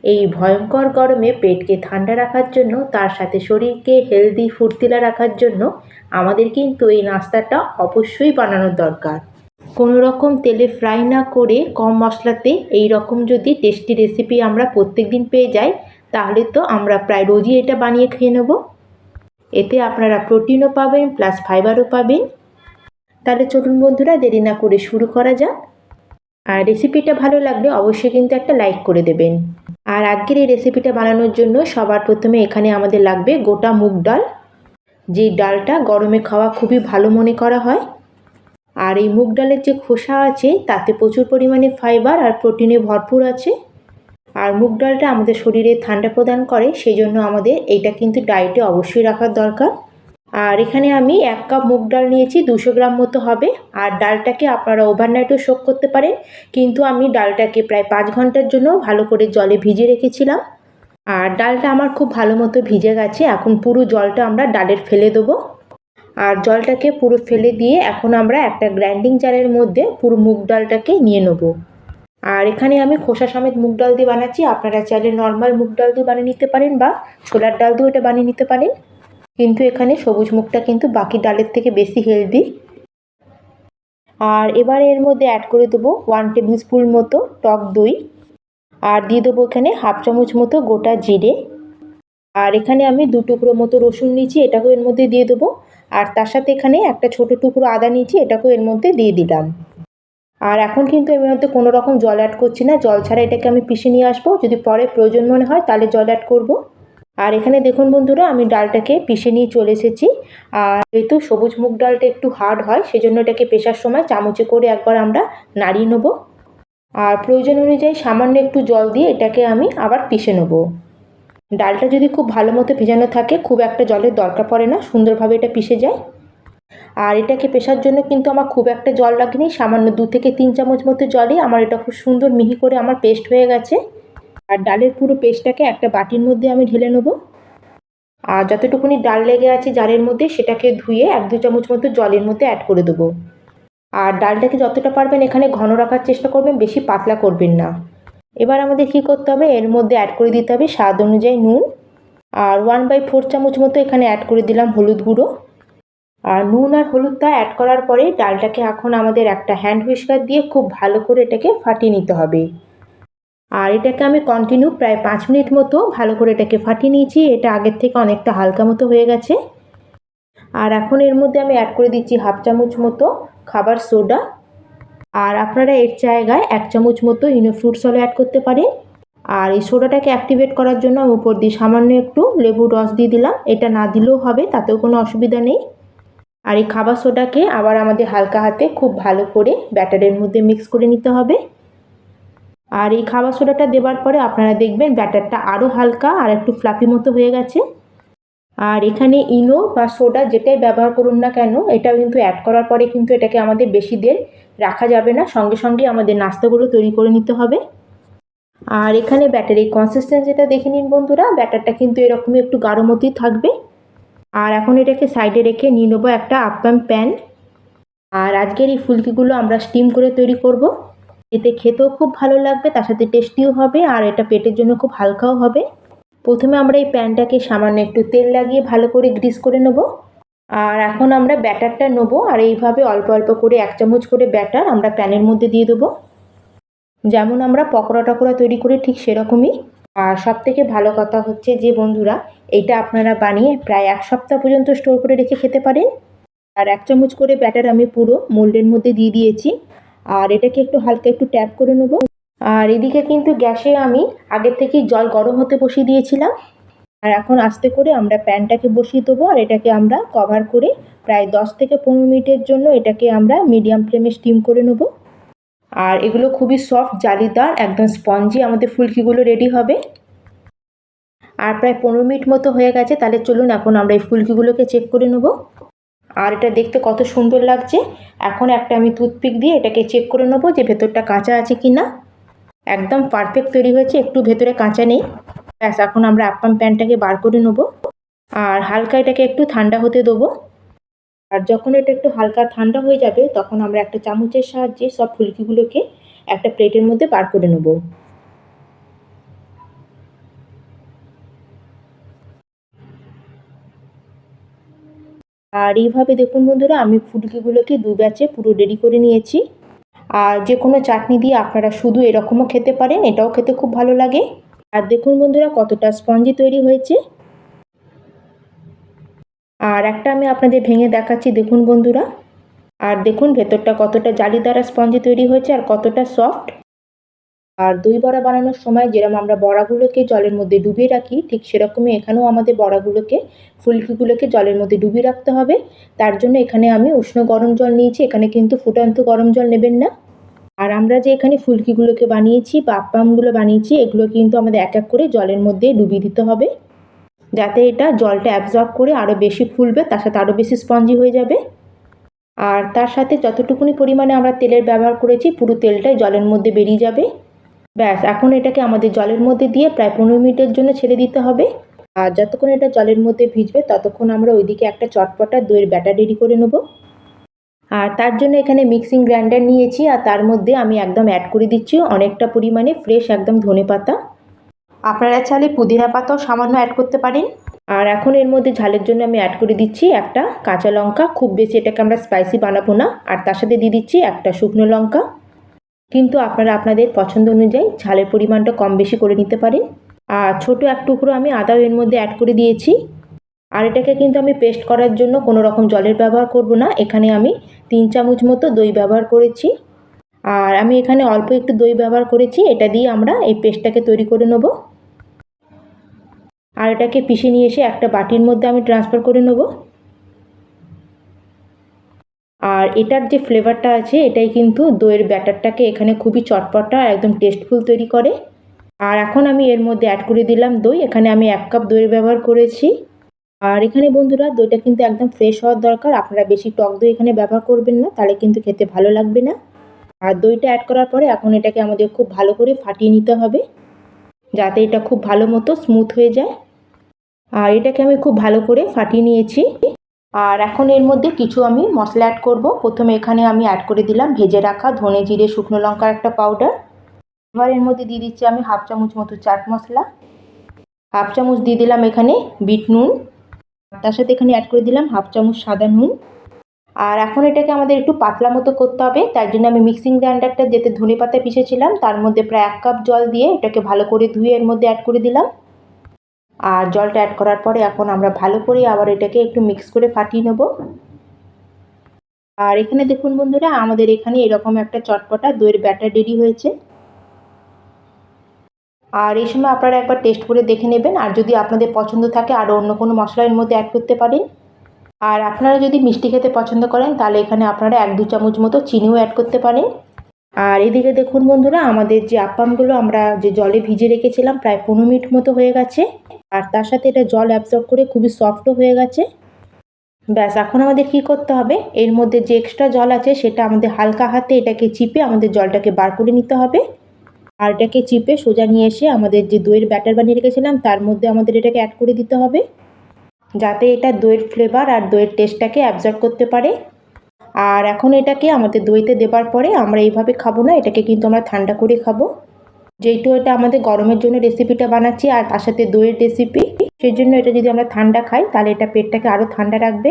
এই ভয়ঙ্কর গরমে পেটকে ঠান্ডা রাখার জন্য, তার সাথে শরীরকে হেলদি ফুর্তিলা রাখার জন্য আমাদের কিন্তু এই নাস্তাটা অবশ্যই বানানোর দরকার। কোনো রকম তেলে ফ্রাই না করে কম মশলাতে এই রকম যদি টেস্টি রেসিপি আমরা প্রত্যেক দিন পেয়ে যাই, তাহলে তো আমরা প্রায় রোজই এটা বানিয়ে খেয়ে নেব। এতে আপনারা প্রোটিনও পাবেন প্লাস ফাইবারও পাবেন। তাহলে চলুন বন্ধুরা, দেরি না করে শুরু করা যাক। আর রেসিপিটা ভালো লাগলে অবশ্যই কিন্তু একটা লাইক করে দেবেন। আর আজকের এই রেসিপিটা বানানোর জন্য সবার প্রথমে এখানে আমাদের লাগবে গোটা মুগ ডাল, যে ডালটা গরমে খাওয়া খুবই ভালো মনে করা হয়। আর এই মুগ ডালের যে খোসা আছে তাতে প্রচুর পরিমাণে ফাইবার আর প্রোটিনে ভরপুর আছে। আর মুগ ডালটা আমাদের শরীরে ঠান্ডা প্রদান করে, সেই জন্য আমাদের এইটা কিন্তু ডায়েটে অবশ্যই রাখার দরকার। আর এখানে আমি 1 কাপ মুগ ডাল নিয়েছি, 200 গ্রাম মতো হবে। আর ডালটাকে আপনারা ওভারনাইটও সোক করতে পারেন, কিন্তু আমি ডালটাকে প্রায় 5 ঘন্টার জন্য ভালো করে জলে ভিজিয়ে রেখেছিলাম। আর ডালটা আমার খুব ভালো মতো ভিজে গেছে। এখন পুরো জলটা আমরা ডালের ফেলে দেবো। আর জলটাকে পুরো ফেলে দিয়ে এখন আমরা একটা গ্রাইন্ডিং জারের মধ্যে পুরো মুগ ডালটাকে নিয়ে নেব। আর এখানে আমি খোসা সমেত মুগ ডাল দিয়ে বানাচ্ছি, আপনারা চাইলে নর্মাল মুগ ডাল দিয়ে বানিয়ে নিতে পারেন বা ছোলার ডাল দিয়েও এটা বানিয়ে নিতে পারেন, কিন্তু এখানে সবুজ মুগটা কিন্তু বাকি ডালের থেকে বেশি হেলদি। আর এবারে এর মধ্যে অ্যাড করে দেবো 1 টেবিল স্পুন মতো টক দই। আর দিয়ে দেবো এখানে 1/2 চামচ মতো গোটা জিরে। আর এখানে আমি 2 টুকরো মতো রসুন নিয়েছি, এটাকেও এর মধ্যে দিয়ে দেবো। আর তার সাথে এখানে একটা ছোট টুকরো আদা নিয়েছি, এটাকেও এর মধ্যে দিয়ে দিলাম। আর এখন কিন্তু এর মধ্যে কোনো রকম জল অ্যাড করছি না, জল ছাড়া এটাকে আমি পিষে নিয়ে আসবো। যদি পরে প্রয়োজন মনে হয় তাহলে জল অ্যাড করব। আর এখানে দেখুন বন্ধুরা, আমি ডালটাকে পিষে নিয়ে চলে এসেছি। আর যেহেতু সবুজ মুগ ডালটা একটু হার্ড হয়, সেজন্য এটাকে পেষার সময় চামচে করে একবার আমরা নাড়িয়ে নেব। আর প্রয়োজন অনুযায়ী সামান্য একটু জল দিয়ে এটাকে আমি আবার পিষে নেব। ডালটা যদি খুব ভালো মতো ভেজানো থাকে, খুব একটা জলের দরকার পড়ে না, সুন্দরভাবে এটা পিষে যায়। আর এটাকে পেষার জন্য কিন্তু আমার খুব একটা জল লাগেনি, সামান্য 2 থেকে 3 চামচ মতো জলে আমার এটা খুব সুন্দর মিহি করে আমার পেস্ট হয়ে গেছে। আর ডালের পুরো পেস্টটাকে একটা বাটির মধ্যে আমি ঢেলে নেব। আর যতটুকুনি ডাল লেগে আছে জারের মধ্যে, সেটাকে ধুয়ে 1-2 চামচ মতো জলের মধ্যে অ্যাড করে দেবো। আর ডালটাকে যতটা পারবেন এখানে ঘন রাখার চেষ্টা করবেন, বেশি পাতলা করবেন না। এবার আমাদের কী করতে হবে, এর মধ্যে অ্যাড করে দিতে হবে স্বাদ অনুযায়ী নুন। আর 1/4 চামচ মতো এখানে অ্যাড করে দিলাম হলুদ গুঁড়ো। আর নুন আর হলুদটা অ্যাড করার পরে ডালটাকে এখন আমাদের একটা হ্যান্ড হুইস্কার দিয়ে খুব ভালো করে এটাকে ফাটিয়ে নিতে হবে। আর এটাকে আমি কন্টিনিউ প্রায় 5 মিনিট মতো ভালো করে এটাকে ফাটিয়ে নিয়েছি, এটা আগের থেকে অনেকটা হালকা মতো হয়ে গেছে। আর এখন এর মধ্যে আমি অ্যাড করে দিচ্ছি 1/2 চামচ মতো খাবার সোডা। আর আপনারা এর জায়গায় 1 চামচ মতো ইনো ফ্রুট সল্ট অ্যাড করতে পারেন। আর এই সোডাটাকে অ্যাক্টিভেট করার জন্য আমি উপর দিয়ে সামান্য একটু লেবুর রস দিয়ে দিলাম, এটা না দিলেও হবে, তাতেও কোনো অসুবিধা নেই। আর এই খাবার সোডাকে আবার আমাদের হালকা হাতে খুব ভালো করে ব্যাটারের মধ্যে মিক্স করে নিতে হবে। আর এই খাবার সোডাটা দেওয়ার পরে আপনারা দেখবেন ব্যাটারটা আরও হালকা আর একটু ফ্লাফি মতো হয়ে গেছে। আর এখানে ইনো বা সোডা যেটাই ব্যবহার করুন না কেন, এটাও কিন্তু অ্যাড করার পরে কিন্তু এটাকে আমাদের বেশি দের রাখা যাবে না, সঙ্গে সঙ্গে আমাদের নাস্তাগুলো তৈরি করে নিতে হবে। আর এখানে ব্যাটারের কনসিস্টেন্সিটা দেখে নিন বন্ধুরা, ব্যাটারটা কিন্তু এরকমই একটু গাঢ় মতোই থাকবে। আর এখন এটাকে সাইডে রেখে নিয়ে নেবো একটা আপ্যাম প্যান। আর আজকের এই ফুলকিগুলো আমরা স্টিম করে তৈরি করব, এতে খেতেও খুব ভালো লাগবে, তার সাথে টেস্টিও হবে, আর এটা পেটের জন্য খুব হালকাও হবে। প্রথমে আমরা এই প্যানটাকে সামান্য একটু তেল লাগিয়ে ভালো করে গ্রিস করে নেব। আর এখন আমরা ব্যাটারটা নেব, আর এইভাবে অল্প অল্প করে 1 চামচ করে ব্যাটার আমরা প্যানের মধ্যে দিয়ে দেবো, যেমন আমরা পকোড়া টকোড়া তৈরি করি ঠিক সেরকমই। আর সবথেকে ভালো কথা হচ্ছে যে বন্ধুরা, এইটা আপনারা বানিয়ে প্রায় 1 সপ্তাহ পর্যন্ত স্টোর করে রেখে খেতে পারেন। আর 1 চামচ করে ব্যাটার আমি পুরো মোল্ডের মধ্যে দিয়ে দিয়েছি। আর এটাকে একটু হালকা একটু ট্যাপ করে নেব। আর এদিকে কিন্তু গ্যাসে আমি আগের থেকেই জল গরম হতে বসিয়ে দিয়েছিলাম। আর এখন আস্তে করে আমরা প্যানটাকে বসিয়ে দেবো, আর এটাকে আমরা কভার করে প্রায় 10 থেকে 15 মিনিটের জন্য এটাকে আমরা মিডিয়াম ফ্লেমে স্টিম করে নেব। আর এগুলো খুবই সফট, জালিদার, একদম স্পঞ্জি আমাদের ফুলকিগুলো রেডি হবে। আর প্রায় 15 মিনিট মতো হয়ে গেছে, তাহলে চলুন এখন আমরা এই ফুলকিগুলোকে চেক করে নেব। আর এটা দেখতে কত সুন্দর লাগছে। এখন একটা আমি টুথপিক দিয়ে এটাকে চেক করে নেব যে ভেতরটা কাঁচা আছে কি না। একদম পারফেক্ট তৈরি হয়েছে, একটু ভেতরে কাঁচা নেই। ব্যাস, এখন আমরা আপ্পাম প্যানটাকে বার করে নেব। আর হালকা এটাকে একটু ঠান্ডা হতে দেবো। আর যখন এটা একটু হালকা ঠান্ডা হয়ে যাবে, তখন আমরা একটা চামচের সাহায্যে সব ফুলকিগুলোকে একটা প্লেটের মধ্যে বার করে নেব। আর এইভাবে দেখুন বন্ধুরা আমি ফুলকিগুলোকে দু ব্যাচে পুরো রেডি করে নিয়েছি। আর যে কোনো চাটনি দিয়ে আপনারা শুধু এরকমও খেতে পারেন, এটাও খেতে খুব ভালো লাগে। আর দেখুন বন্ধুরা কতটা স্পঞ্জি তৈরি হয়েছে। আর একটা আমি আপনাদের ভেঙে দেখাচ্ছি, দেখুন বন্ধুরা। আর দেখুন ভেতরটা কতটা জালিদার স্পঞ্জি তৈরি হয়েছে আর কতটা সফট। আর দই বড়া বানানোর সময় যেরকম আমরা বড়াগুলোকে জলের মধ্যে ডুবিয়ে রাখি, ঠিক সেরকমই এখানেও আমাদের বড়াগুলোকে ফুলকিগুলোকে জলের মধ্যে ডুবিয়ে রাখতে হবে। তার জন্য এখানে আমি উষ্ণ গরম জল নিয়েছি, এখানে কিন্তু ফুটন্ত গরম জল নেবেন না। আর আমরা যে এখানে ফুলকিগুলোকে বানিয়েছি বা আপ্পামগুলো বানিয়েছি, এগুলো কিন্তু আমাদের এক এক করে জলের মধ্যে ডুবিয়ে দিতে হবে, যাতে এটা জলটা অ্যাবজর্ব করে আরও বেশি ফুলবে, তার সাথে আরও বেশি স্পঞ্জি হয়ে যাবে। আর তার সাথে যতটুকুনি পরিমাণে আমরা তেলের ব্যবহার করেছি পুরো তেলটাই জলের মধ্যে বেরিয়ে যাবে। ব্যাস, এখন এটাকে আমাদের জলের মধ্যে দিয়ে প্রায় 15 মিনিটের জন্য ছেড়ে দিতে হবে। আর যতক্ষণ এটা জলের মধ্যে ভিজবে ততক্ষণ আমরা ওইদিকে একটা চটপটা দইয়ের ব্যাটার রেডি করে নেব। আর তার জন্য এখানে মিক্সিং গ্রাইন্ডার নিয়েছি, আর তার মধ্যে আমি একদম অ্যাড করে দিচ্ছি অনেকটা পরিমাণে ফ্রেশ একদম ধনেপাতা। আপনারা চাইলে পুদিনা পাতাও সামান্য অ্যাড করতে পারেন। আর এখন এর মধ্যে ঝালের জন্য আমি অ্যাড করে দিচ্ছি একটা কাঁচা লঙ্কা, খুব বেশি এটাকে আমরা স্পাইসি বানাবো না। আর তার সাথে দিয়ে দিচ্ছি একটা শুকনো লঙ্কা, কিন্তু আপনারা আপনাদের পছন্দ অনুযায়ী ঝালের পরিমাণটা কম বেশি করে নিতে পারেন। আর ছোটো এক টুকরো আমি আদাও এর মধ্যে অ্যাড করে দিয়েছি। আর এটাকে কিন্তু আমি পেস্ট করার জন্য কোনো রকম জলের ব্যবহার করব না, এখানে আমি 3 চামচ মতো দই ব্যবহার করেছি। আর আমি এখানে অল্প একটু দই ব্যবহার করেছি, এটা দিয়ে আমরা এই পেস্টটাকে তৈরি করে নেব। আর এটাকে পিষে নিয়ে এসে একটা বাটির মধ্যে আমি ট্রান্সফার করে নেব। আর এটার যে ফ্লেভারটা আছে এটাই কিন্তু দইয়ের ব্যাটারটাকে এখানে খুবই চটপটা একদম টেস্টফুল তৈরি করে। আর এখন আমি এর মধ্যে অ্যাড করে দিলাম দই, এখানে আমি 1 কাপ দইয়ের ব্যবহার করেছি। আর এখানে বন্ধুরা দইটা কিন্তু একদম ফ্রেশ হওয়ার দরকার, আপনারা বেশি টক দই এখানে ব্যবহার করবেন না, তাহলে কিন্তু খেতে ভালো লাগবে না। আর দইটা অ্যাড করার পরে এখন এটাকে আমাদের খুব ভালো করে ফাটিয়ে নিতে হবে, যাতে এটা খুব ভালো মতো স্মুথ হয়ে যায়। আর এটাকে আমি খুব ভালো করে ফাটিয়ে নিয়েছি। আর এখন এর মধ্যে কিছু আমি মশলা অ্যাড করব। প্রথমে এখানে আমি অ্যাড করে দিলাম ভেজে রাখা ধনে জিরে শুকনো লঙ্কার একটা পাউডার। এবার এর মধ্যে দিয়ে দিচ্ছি আমি 1/2 চামচ মতো চাট মশলা, 1/2 চামচ দিয়ে দিলাম এখানে বিট নুন, তার সাথে এখানে অ্যাড করে দিলাম 1/2 চামচ সাদা নুন। আর এখন এটাকে আমাদের একটু পাতলা মতো করতে হবে, তার জন্য আমি মিক্সিং গ্রাইন্ডারটা যেতে ধনে পাতা পিষেছিলাম তার মধ্যে প্রায় 1 কাপ জল দিয়ে এটাকে ভালো করে ধুয়ে এর মধ্যে অ্যাড করে দিলাম। আর জলটা অ্যাড করার পরে এখন আমরা ভালো করে আবার এটাকে একটু মিক্স করে ফাটিয়ে নেব। আর এখানে দেখুন বন্ধুরা আমাদের এখানে এরকম একটা চটপটা দইয়ের ব্যাটার রেডি হয়েছে। আর এই সময় আপনারা একবার টেস্ট করে দেখে নেবেন, আর যদি আপনাদের পছন্দ থাকে আরও অন্য কোনো মশলা এর মধ্যে অ্যাড করতে পারেন। আর আপনারা যদি মিষ্টি খেতে পছন্দ করেন তাহলে এখানে আপনারা 1-2 চামচ মতো চিনিও অ্যাড করতে পারেন। আর এদিকে দেখুন বন্ধুরা আমাদের যে আপ্পামগুলো আমরা যে জলে ভিজে রেখেছিলাম প্রায় 15 মিনিট মতো হয়ে গেছে, আর তার সাথে এটা জল অ্যাবজর্ব করে খুবই সফটও হয়ে গেছে। ব্যাস, এখন আমাদের কি করতে হবে, এর মধ্যে যে এক্সট্রা জল আছে সেটা আমাদের হালকা হাতে এটাকে চিপে আমাদের জলটাকে বার করে নিতে হবে। আর এটাকে চিপে সোজা নিয়ে এসে আমাদের যে দইয়ের ব্যাটার বানিয়ে রেখেছিলাম তার মধ্যে আমাদের এটাকে অ্যাড করে দিতে হবে, যাতে এটা দইয়ের ফ্লেভার আর দইয়ের টেস্টটাকে অ্যাবজর্ব করতে পারে। আর এখন এটাকে আমাদের দইতে দেবার পরে আমরা এইভাবে খাবো না, এটাকে কিন্তু আমরা ঠান্ডা করে খাবো, যেহেতু এটা আমাদের গরমের জন্য রেসিপিটা বানাচ্ছি আর তার সাথে দইয়ের রেসিপি, সেই জন্য এটা যদি আমরা ঠান্ডা খাই তাহলে এটা পেটটাকে আরও ঠান্ডা রাখবে।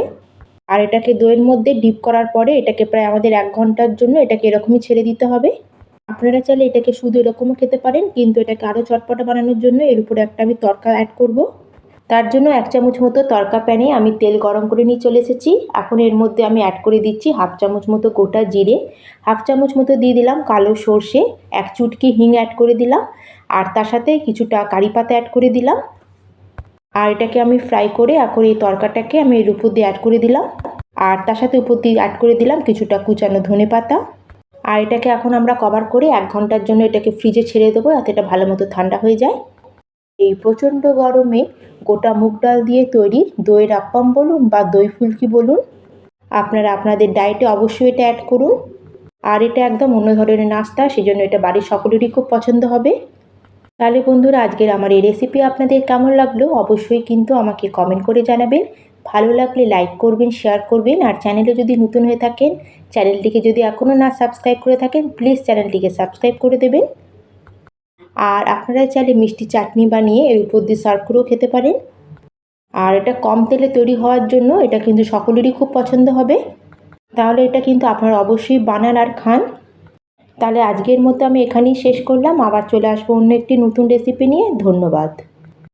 আর এটাকে দইয়ের মধ্যে ডিপ করার পরে এটাকে প্রায় আমাদের 1 ঘন্টার জন্য এটাকে এরকমই ছেড়ে দিতে হবে। আপনারা চাইলে এটাকে শুধু এরকমও খেতে পারেন, কিন্তু এটাকে আরও চটপটা বানানোর জন্য এর উপরে একটা আমি তড়কা অ্যাড করব। তার জন্য 1 চামচ মতো তড়কা প্যানে আমি তেল গরম করে নিয়ে চলে এসেছি। এখন এর মধ্যে আমি অ্যাড করে দিচ্ছি 1/2 চামচ মতো গোটা জিরে, 1/2 চামচ মতো দিয়ে দিলাম কালো সর্ষে, 1 চুটকি হিং অ্যাড করে দিলাম, আর তার সাথে কিছুটা কারি পাতা অ্যাড করে দিলাম। আর এটাকে আমি ফ্রাই করে এখন এই তড়কাটাকে আমি এর উপর দিয়ে অ্যাড করে দিলাম, আর তার সাথে উপর দিয়ে অ্যাড করে দিলাম কিছুটা কুচানো ধনে পাতা। আর এটাকে এখন আমরা কভার করে 1 ঘন্টার জন্য এটাকে ফ্রিজে ছেড়ে দেবো, যাতে এটা ভালো মতো ঠান্ডা হয়ে যায়। এই প্রচণ্ড গরমে গোটা মুগ ডাল দিয়ে তৈরি দইয়ের আপ্পাম বলুন বা দই ফুলকি বলুন, আপনারা আপনাদের ডায়েটে অবশ্যই এটা অ্যাড করুন। আর এটা একদম অন্য ধরনের নাস্তা, সেজন্য এটা বাড়ির সকলেরই খুব পছন্দ হবে। তাহলে বন্ধুরা আজকের আমার এই রেসিপি আপনাদের কেমন লাগলো অবশ্যই কিন্তু আমাকে কমেন্ট করে জানাবেন। ভালো লাগলে লাইক করবেন, শেয়ার করবেন, আর চ্যানেলে যদি নতুন হয়ে থাকেন, চ্যানেলটিকে যদি এখনও না সাবস্ক্রাইব করে থাকেন প্লিজ চ্যানেলটিকে সাবস্ক্রাইব করে দেবেন। আর আপনারা চাইলে মিষ্টি চাটনি বানিয়ে এর উপর দিয়ে সার্ভ করেও খেতে পারেন। আর এটা কম তেলে তৈরি হওয়ার জন্য এটা কিন্তু সকলেরই খুব পছন্দ হবে। তাহলে এটা কিন্তু আপনারা অবশ্যই বানান আর খান। তাহলে আজকের মতো আমি এখানেই শেষ করলাম। আবার চলে আসবো অন্য একটি নতুন রেসিপি নিয়ে। ধন্যবাদ।